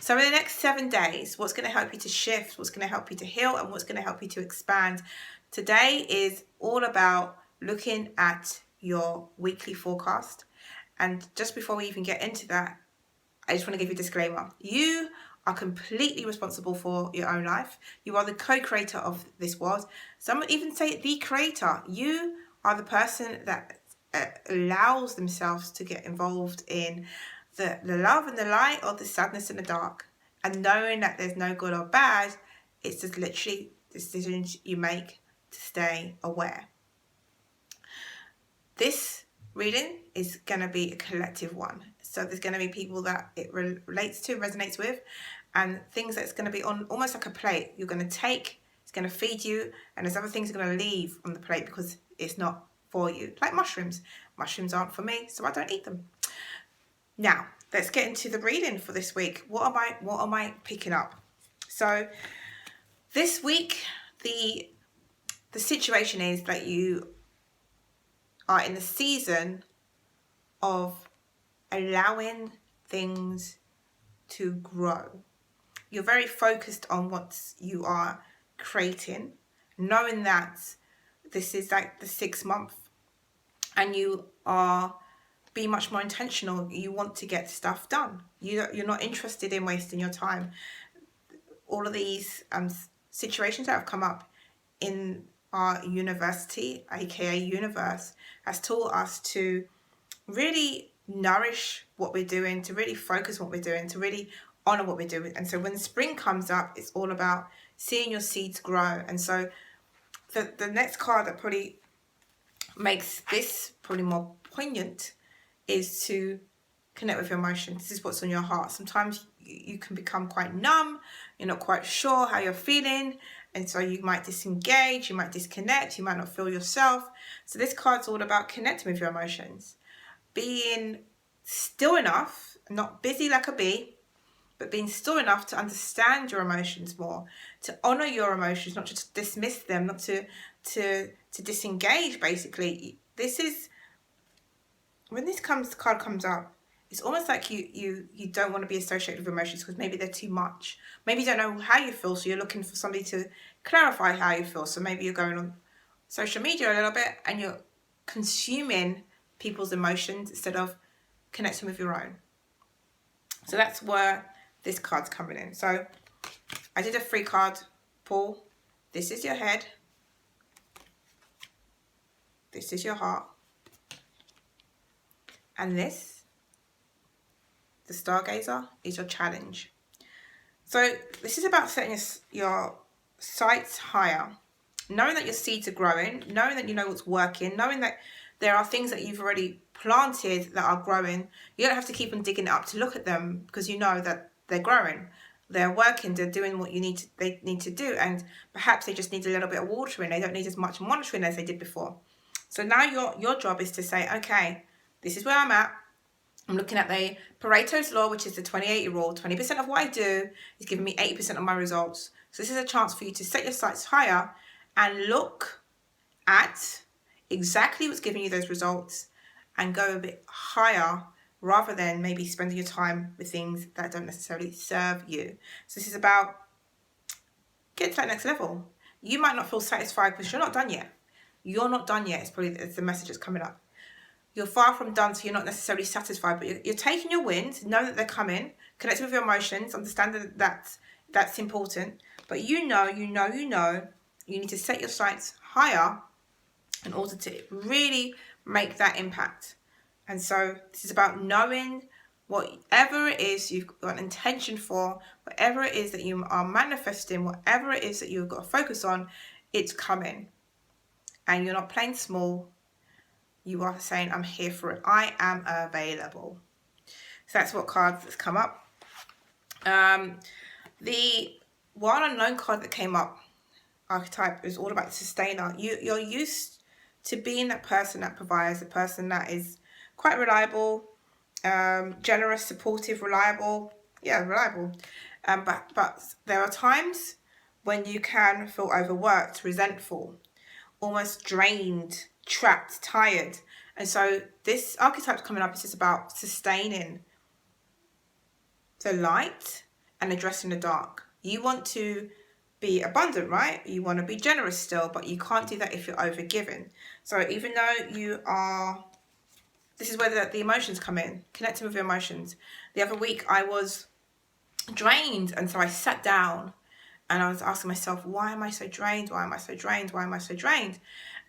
So in the next 7 days, what's going to help you to shift, what's going to help you to heal, and what's going to help you to expand? Today is all about looking at your weekly forecast. And just before we even get into that, I just want to give you a disclaimer. You are completely responsible for your own life. You are the co-creator of this world. Some even say the creator. You are the person that allows themselves to get involved in the love and the light, or the sadness and the dark. And knowing that there's no good or bad, it's just literally decisions you make to stay aware. This reading is going to be a collective one. So there's going to be people that it relates to, resonates with, and things that's going to be on almost like a plate. You're going to take, it's going to feed you, and there's other things you're going to leave on the plate because it's not for you. Like mushrooms. Mushrooms aren't for me, so I don't eat them. Now, let's get into the reading for this week. What am I picking up? So this week, the situation is that you are in the season of allowing things to grow. You're very focused on what you are creating, knowing that this is like the 6th month, and you are being much more intentional. You want to get stuff done. You're not interested in wasting your time. All of these situations that have come up in our university, aka universe, has taught us to really nourish what we're doing, to really focus on what we're doing, to really honor what we're doing. And so when spring comes up, it's all about seeing your seeds grow. And so the next card that probably makes this probably more poignant is to connect with your emotions. This is what's on your heart. Sometimes you can become quite numb. You're not quite sure how you're feeling. And so you might disengage, you might disconnect, you might not feel yourself. So this card's all about connecting with your emotions. Being still enough, not busy like a bee, but being still enough to understand your emotions more, to honor your emotions, not just to dismiss them, not to disengage, basically. This is, when this card comes up, it's almost like you don't want to be associated with emotions because maybe they're too much. Maybe you don't know how you feel, so you're looking for somebody to clarify how you feel. So maybe you're going on social media a little bit and you're consuming people's emotions instead of connecting with your own. So that's where this card's coming in. So I did a 3-card pull. This is your head. This is your heart. And this, the stargazer, is your challenge. So this is about setting your sights higher, knowing that your seeds are growing, knowing that you know what's working, knowing that there are things that you've already planted that are growing. You don't have to keep on digging it up to look at them because you know that they're growing, they're working, they're doing what they need to do, and perhaps they just need a little bit of watering. They don't need as much monitoring as they did before. So now your job is to say, okay, this is where I'm at. I'm looking at the Pareto's law, which is the 20-80 rule. 20% of what I do is giving me 80% of my results. So this is a chance for you to set your sights higher and look at exactly what's giving you those results and go a bit higher, rather than maybe spending your time with things that don't necessarily serve you. So this is about getting to that next level. You might not feel satisfied because you're not done yet. You're not done yet. It's the message that's coming up. You're far from done, so you're not necessarily satisfied, but you're taking your wins, know that they're coming, connecting with your emotions, understand that that's important. But you need to set your sights higher in order to really make that impact. And so this is about knowing whatever it is you've got an intention for, whatever it is that you are manifesting, whatever it is that you've got to focus on, it's coming. And you're not playing small. You are saying, I'm here for it. I am available. So that's what cards that's come up. The one unknown card that came up, archetype, is all about sustainer. You're used to being that person that provides, the person that is quite reliable, generous, supportive, reliable. Yeah, reliable. But there are times when you can feel overworked, resentful, almost drained, trapped, tired. And so this archetype coming up is just about sustaining the light and addressing the dark. You want to be abundant, right? You want to be generous still, but you can't do that if you're overgiving. So even though you are, this is where the emotions come in, connecting with your emotions. The other week I was drained, and so I sat down and I was asking myself, why am I so drained? Why am I so drained? Why am I so drained?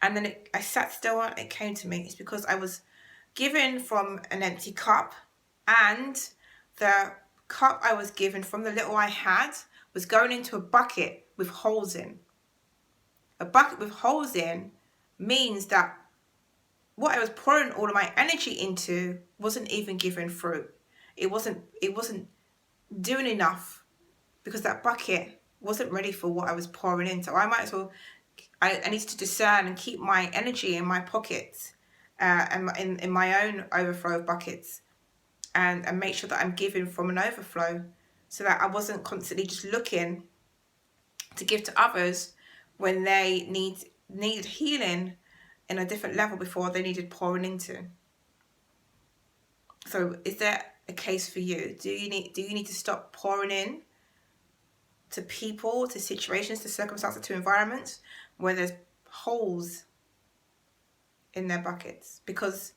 And then I sat still and it came to me. It's because I was given from an empty cup, and the cup I was given from the little I had was going into a bucket with holes in. A bucket with holes in means that what I was pouring all of my energy into wasn't even giving fruit. It wasn't doing enough, because that bucket wasn't ready for what I was pouring in. So I might as well, I need to discern and keep my energy in my pockets, and in my own overflow buckets, and make sure that I'm giving from an overflow, so that I wasn't constantly just looking to give to others when they needed healing in a different level before they needed pouring into. So is there a case for you? Do you need to stop pouring in to people, to situations, to circumstances, to environments where there's holes in their buckets? Because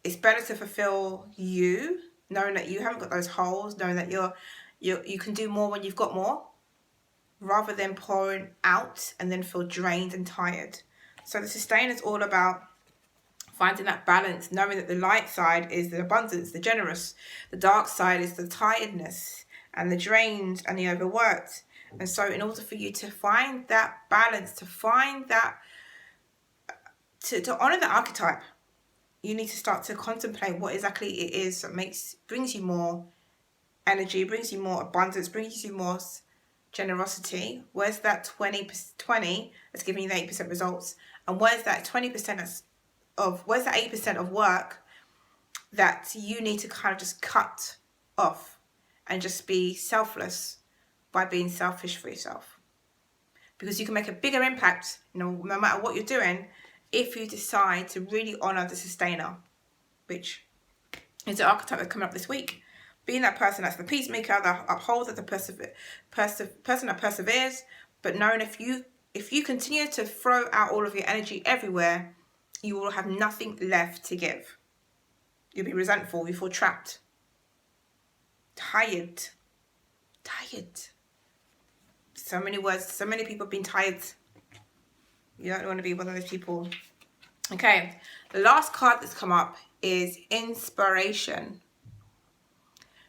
it's better to fulfill you, knowing that you haven't got those holes, knowing that you can do more when you've got more, rather than pouring out and then feel drained and tired. So the sustain is all about finding that balance, knowing that the light side is the abundance, the generous, the dark side is the tiredness and the drained and the overworked. And so in order for you to find that balance, to find that, to honor the archetype, you need to start to contemplate what exactly it is that brings you more energy, brings you more abundance, brings you more generosity. Where's that 20 that's giving you the 8% results? And where's that 20% where's that 8% of work that you need to kind of just cut off and just be selfless by being selfish for yourself? Because you can make a bigger impact, no matter what you're doing, if you decide to really honor the sustainer, which is the archetype that's coming up this week. Being that person that's the peacemaker, the upholder, the person that perseveres, but knowing if you continue to throw out all of your energy everywhere, you will have nothing left to give. You'll be resentful, you feel trapped, tired. So many words, so many people have been tired. You don't want to be one of those people. Okay, the last card that's come up is inspiration.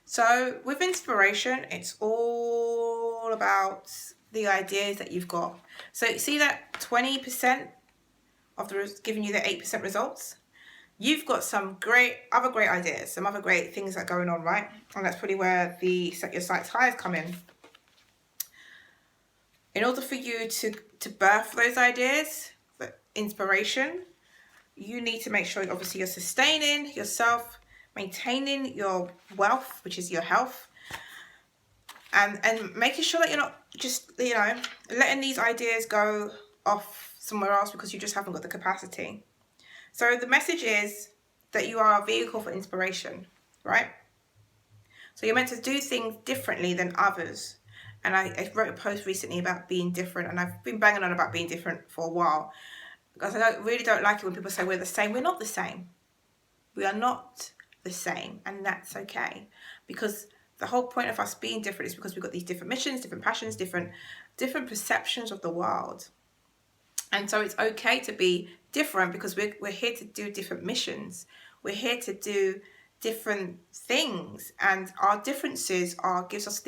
So with inspiration, it's all about the ideas that you've got. So see that 20% of giving you the 8% results? You've got some other great ideas, some other great things that are going on, right? And that's probably where the set your sights higher come in. In order for you to birth those ideas, the inspiration, you need to make sure obviously you're sustaining yourself, maintaining your wealth, which is your health, and making sure that you're not just, letting these ideas go off somewhere else because you just haven't got the capacity. So the message is that you are a vehicle for inspiration, right? So you're meant to do things differently than others. And I wrote a post recently about being different, and I've been banging on about being different for a while, because I really don't like it when people say we're the same. We're not the same. We are not the same, and that's okay. Because the whole point of us being different is because we've got these different missions, different passions, different perceptions of the world. And so it's okay to be different, because we're here to do different missions. We're here to do different things, and our differences gives us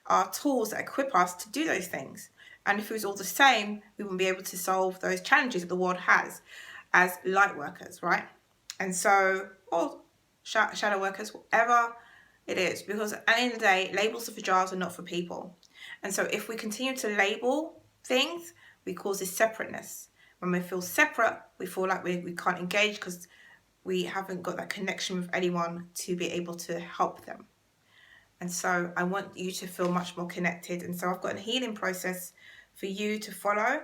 our tools that equip us to do those things. And if it was all the same, we wouldn't be able to solve those challenges that the world has as light workers, right? And so, or shadow workers, whatever it is, because at the end of the day, labels are for jars and not for people. And so if we continue to label things, we cause this separateness. When we feel separate, we feel like we can't engage because we haven't got that connection with anyone to be able to help them. And so I want you to feel much more connected. And so I've got a healing process for you to follow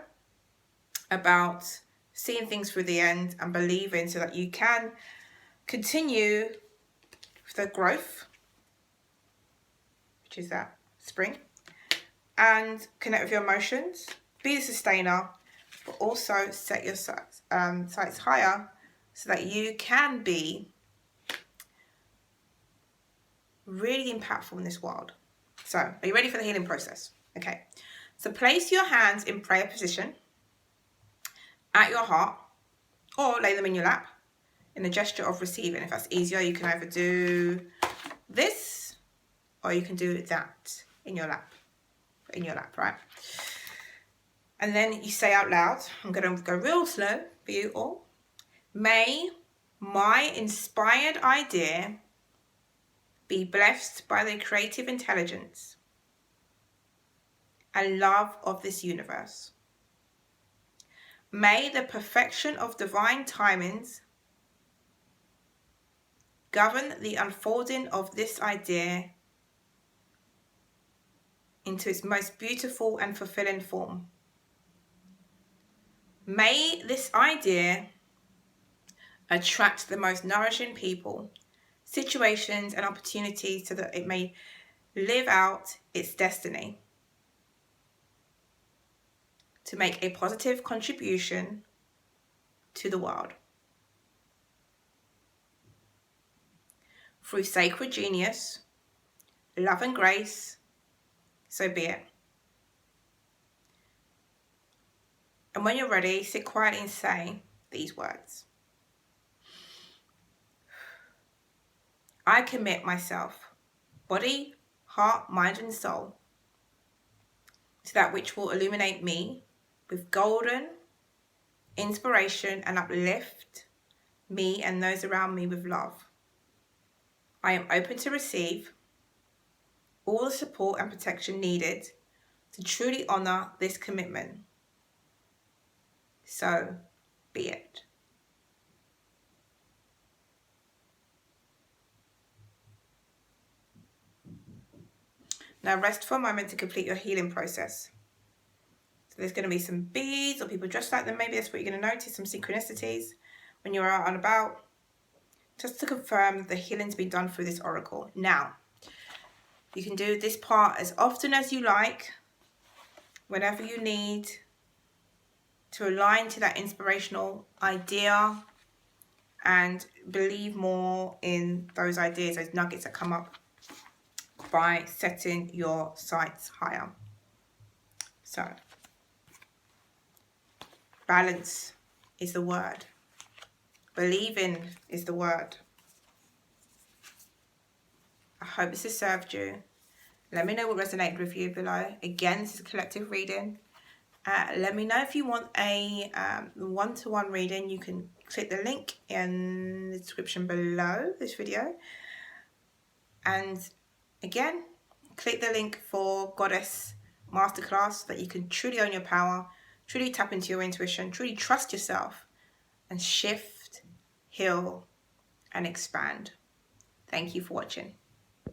about seeing things through the end and believing, so that you can continue the growth, which is that spring, and connect with your emotions. Be the sustainer, but also set your sights higher so that you can be really impactful in this world. So, are you ready for the healing process? Okay. So place your hands in prayer position at your heart, or lay them in your lap in a gesture of receiving. If that's easier, you can either do this or you can do that in your lap. Right? And then you say out loud, I'm going to go real slow for you all. May my inspired idea be blessed by the creative intelligence and love of this universe. May the perfection of divine timings govern the unfolding of this idea into its most beautiful and fulfilling form. May this idea attract the most nourishing people, situations, and opportunities so that it may live out its destiny to make a positive contribution to the world. Through sacred genius, love and grace, so be it. And when you're ready, sit quietly and say these words. I commit myself, body, heart, mind, and soul, to that which will illuminate me with golden inspiration and uplift me and those around me with love. I am open to receive all the support and protection needed to truly honor this commitment. So be it. Now rest for a moment to complete your healing process. So there's going to be some beads or people dressed like them. Maybe that's what you're going to notice, some synchronicities when you're out and about. Just to confirm that the healing's been done through this oracle. Now, you can do this part as often as you like, whenever you need to align to that inspirational idea and believe more in those ideas, those nuggets that come up by setting your sights higher. So, balance is the word. Believing is the word. I hope this has served you. Let me know what resonated with you below. Again, this is a collective reading. Let me know if you want a one-to-one reading. You can click the link in the description below this video. And again, click the link for Goddess Masterclass so that you can truly own your power, truly tap into your intuition, truly trust yourself, and shift, heal, and expand. Thank you for watching.